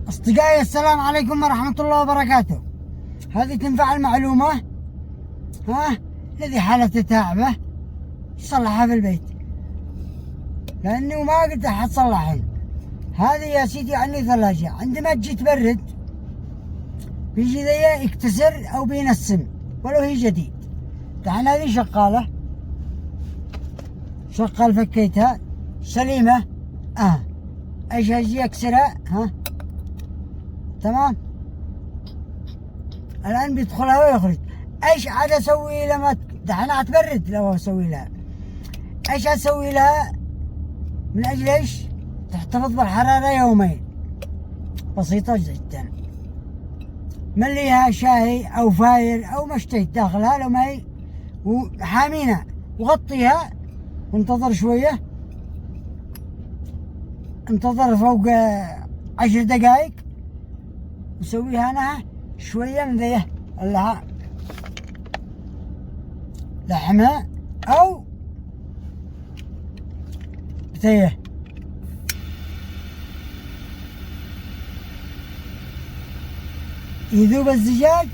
أصدقائي السلام عليكم ورحمة الله وبركاته. هذه تنفع المعلومة؟ الذي حالته تعبه يصلحها في البيت، لأنه ما قد أحد صلحها. هذه يا سيدي عني ثلاجة، عندما تجي تبرد بيجي ذي يكتسر أو بينسم ولو هي جديد. دحين هذه شغالة، شغال فكيتها سليمة. ايش اجي اكسرها؟ تمام. الان بيدخلها ويخرج. ايش عاد اسوي لما دحين اتبرد؟ لو اسوي لها ايش اسوي لها من اجل ايش؟ تحتفظ بالحرارة يومين. بسيطة جدا. مليها شاي او فاير او ما اشتهيت داخلها لو ما هي، وحامينها وغطيها وانتظر شوية، انتظر فوق 10 دقائق، وسويها انا شوية من ذي لها لحمة او بتيه، يذوب الزجاج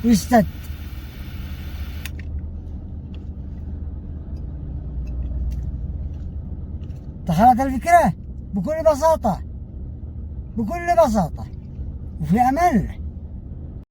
ويستد. دخلت الفكرة بكل بساطة، بكل بساطة وفي أمان.